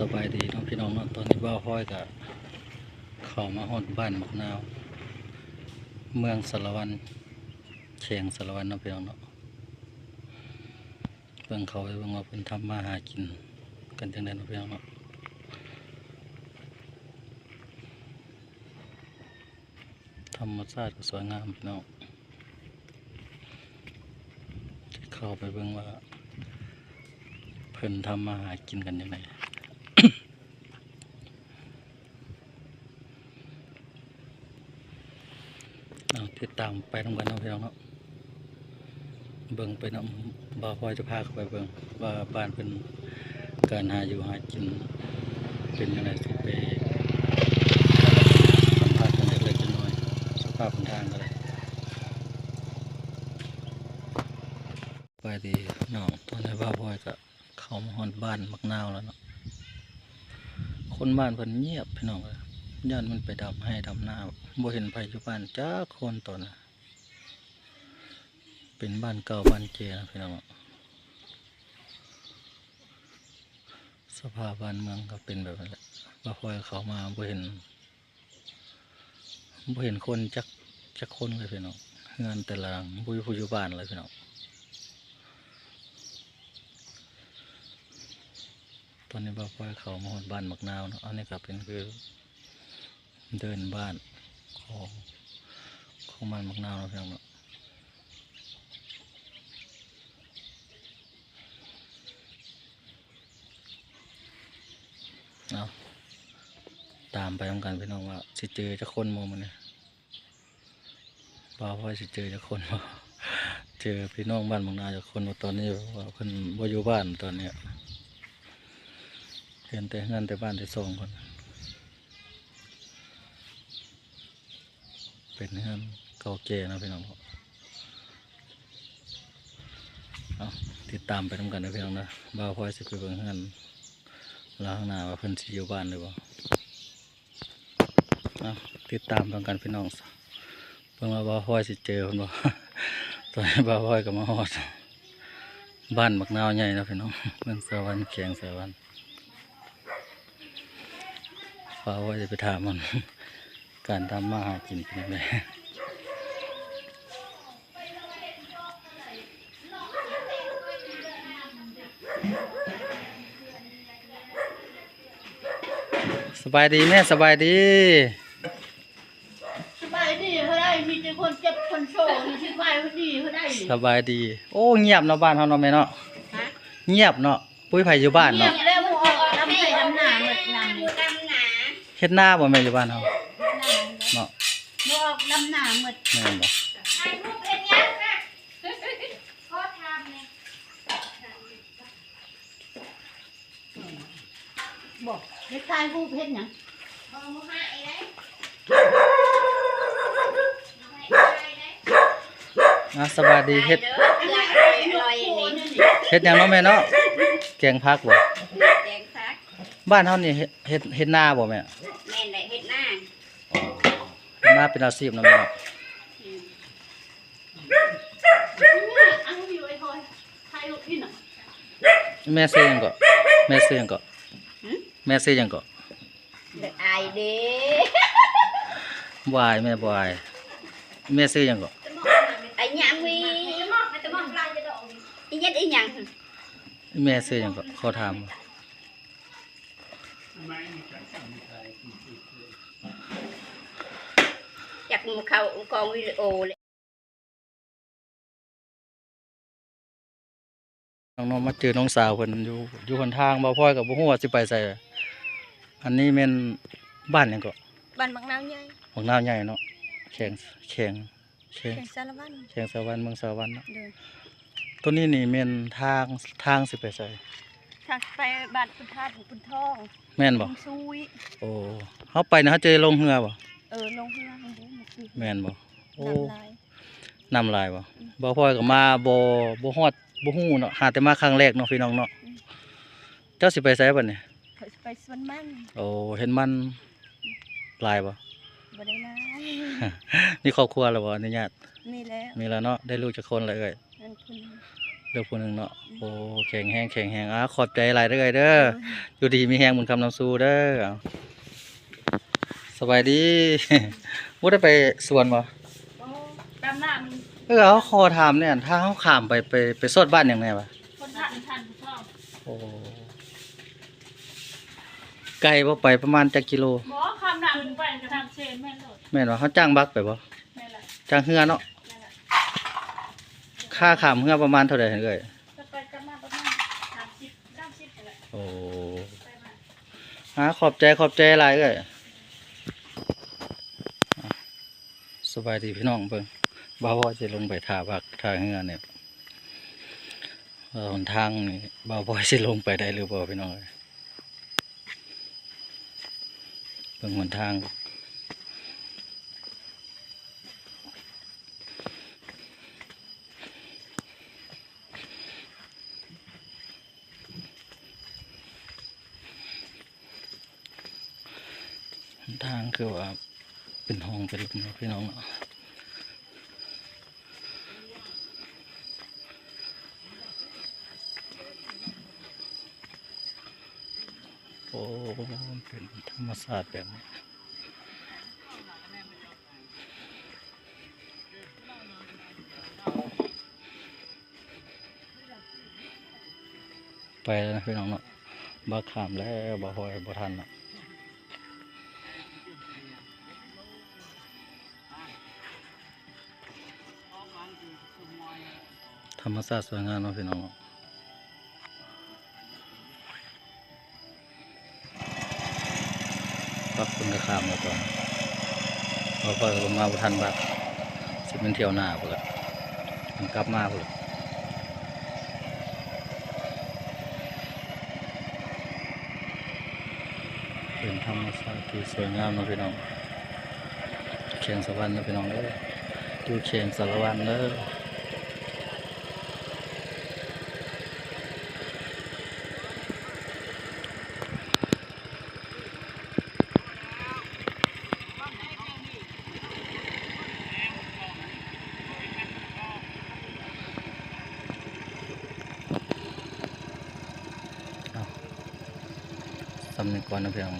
สบายดีน้องพี่น้องเนาะตอนนี้บ่าวห้อยกับเข้ามาฮอดบ้านมักนาวเมืองสารวันเชียงสารวันน้องพี่น้องเนาะเบิ่งเขาไปเบิ่งว่าเพิ่นทำมาหากินกันจังได๋น้องพี่น้องเนาะธรรมชาติก็สวยงามพี่น้องเข้าไปเบิ่งว่าเพิ่นทำมาหากินกันจังได๋ติดตามไปทำกันน้องพี่น้องเนาะเบิ่งไปนำบ่าวพอยจะพาเข้าไปเบิ่งว่าบ้านเป็นการหาอยู่หากินเป็นยังไงสิไปสัมภาษณ์กันเล็กๆน้อยๆสภาพทางก็เลยไปดีน้องตอนนี้บ่าวพอยก็เข้ามาฮอดบ้านมักนาวแล้วเนาะคนบ้านเพิ่นเงียบพี่น้องเลยย่านมันไปดำให้ดำนาบ่เห็นไผอยู่บ้านจักคนตอนน่ะเป็นบ้านเก่าบ้านเจนะพี่น้องสภาพบ้านเมืองก็เป็นแบบนั้นแหละบ่พอยเขามาบ่เห็นคนจักคนเลยพี่น้องเงินแต่ละหลังบ่อยู่ผู้อยู่บ้านเลยพี่น้องตอนนี้บ่พอยเขามาฮอดบ้านมักนาวเนาะอันนี้ก็เป็นคือเดินบ้านของบ้านมักนาวเนาะพี่น้องเนาะเอาตามไปทำกันพี่น้องว่าสิเจอจะคนโมมันเนี่ยบ่าวพอยสิเจอจะคนบ่เจอพี่น้องบ้านบางนาจะคนตอนนี้ว่าเพิ่นบ่อยู่บ้านตอนนี้เห็นแต่เงินแต่บ้านแต่2 คนเป็นเงินเก่าแก่นะพี่น้องเอาติดตามไปทำกันนะพี่น้องนะบ่าวพอยสิไปเบิ่งเงินแล้วข้างหน้าว่าเพิ่นสิอยู่บ้านหรือเปล่าติดตามทำกันพี่น้องเพิ่งมาบ่าวพอยสิเจอเพิ่นบ่ ตอนนี้บ่าวพอยก็มาฮอดบ้านมักนาวใหญ่นะพี่น้องเมืองสารวันเชียงสารวันบ่าวพอยจะไปถามมัน การทำมาหากินเป็นยังไงสบายดีแม่สบายดีสบายดีเขาได้มีแต่คนเจ็บคนโศกมีที่ไปเขาดีเขาได้ สบายดีโอ้เงียบเนาะบ้านเฮาเนาะแม่เนาะเงียบเนาะปุ้ยไผอยู่บ้าน เงีย เนาะ บแล้วมึงออกดำไผ่ดำหนาหมดนำ เฮ็ดหน้าบ่แม่อยู่บ้านเฮาเนาะ มึงออกดำหนาหมด แม่นบ่ ไอ้พวกเป็นยังนะขอทำเนี่ยบอกเด็กชายผู้เพชรยังสบายดีเฮ็ดหยังเนาะแม่เนาะแกงผักบ่บ้านเฮานี่เฮ็ดนาบ่แม่ แม่นได้เฮ็ดหน้า เฮ็ดนาเป็นอาชีพเนาะแม่เนาะ เอาอยู่ไอ้คอยใครลูกพี่น่ะ แม่ซื้อหยังก็แม่ซื้อหยังก็แม่ซื้อหยังก็ เด็กอายเด้ บ่อายแม่บ่อายแม่ซื้อหยังก็ ไอ้หยังวีอีเย็ดอีหยัง แม่ซื้อหยังก็ขอถามอยากเข้ากองวิดีโอเลย น้องๆมาเจอน้องสาวเพิ่นอยู่หนทางบ่พ่อยก็บ่ฮู้ว่าสิไปไสอันนี้แม่นบ้านหยังก็ บ้านบางนาวใหญ่ ของนาวใหญ่เนาะแข็ง แข่งสารวัตร แข็งสวรรค์เมืองสวรรค์เนาะ เดิน ตัวนี้นี่แม่นทางสิไปไส ทางไปบ้านพุทธาถึงพุททอง แม่นบ่ ลงซุย โอ้เฮาไปนะเฮาเจอลงเรือบ่ ลงเรือลงเรือมาคือ แม่นบ่โอ้ น้ำลาย น้ำลายบ่พ่อยก็มาบ่ฮอดบ่ฮู้เนาะหาแต่มาครั้งแรกเนาะพี่น้องเนาะเจ้าสิไปไสบัดนี้ เขาไปสวนมัน โอ้เห็นมันหลายบ่ บ่ได้ลาย นี่ครอบครัวแล้วบ่อนุญาต นี่แล้ว มีแล้วเนาะได้ลูกจักคนแล้วเอ้ย นั่นคุณ เลือกผู้หนึงเนาะโอ้แข็งแห้งแข็งแห้งขอบใจหลายเด้อเด้ออยู่ดีมีแห้งบุญคำนำสู่เด้อสบายดี บ่ได้ไปสวนบ่ โอ้ดำหน้ามัน เขาขอถามเนี่ยถ้าเขาข้ามไปสอดบ้านอย่างไรวะ คนทันผู้ชอบ โอ้ไกลบ่ไปประมาณจักกิโล หมอคำหนักขึ้นไปกระทำเชนแม่นโลด แม่นว่าเขาจ้างบักไปบ่ แม่นแหละ จ้างเฮือเนาะ แม่นแหละ ค่าข้ามเฮือประมาณเท่าใดเอ่ย จะไปจะมาประมาณ30 นี่แหละ โอ้ ไปมา ขอบใจหลายเอ่ยสบายดีพี่น้องเบิ่งบ่าวว่าจะลงไปท่าบักท่าเฮือเนี่ยหนทางนี่บ่าวบ่สิลงไปได้หรือบ่พี่น้องเอ้ยเบิ่งหนทางหนทางคือว่าเป็นห้องเป็นหลุมเนาะพี่น้องเนาะโอ้เป็นธรรมชาติแบบนี้ไปแล้วนะพี่น้องเนาะบักขามแล้วบ่ฮอยบ่ทันเนาะธรรมชาติสวยงามเนาะพี่น้องเนาะบักคนก็ขามแล้วก่อนพอลงมาบ่ทันบักสิเป็นเที่ยวหน้าพุ่นละมันกลับมาพุ่นละเป็นธรรมชาติที่สวยงามเนาะพี่น้องเชียงสะวรรค์เนาะพี่น้องเด้อดูเชียงสะวรรค์เด้อสำนึกก่อนนะพี่น้อง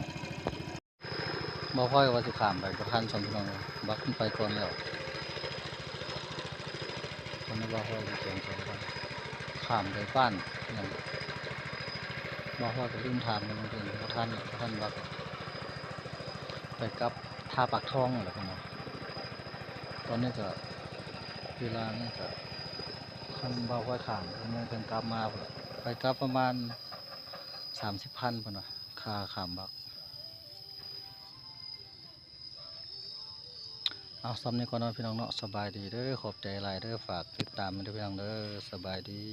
บ่ค่อยว่าสิข้ามไปบ่ทันสองพี่น้องเลยบักขึ้นไปก่อนแล้วคนนี้บ่ค่อยสิเชียงสะวรรค์ข้ามไปบ้านอย่างบ่ค่อยก็ลืมถามกันจริงๆบ่ทันบักไปกับท่าปากท่องนั่นแหละพี่น้องตอนนี้ก็เวลานี่ก็คันบ่ค่อยข้ามเพิ่นกลับมาพุ่นล่ะไปกลับประมาณ30,000พุ่นน่ะค่าข้ามบักเอาซ้ำนี้ก่อนเนาะพี่น้องเนาะสบายดีเด้อขอบใจหลายเด้อฝากติดตามมันด้วยพี่น้องเด้อสบายดี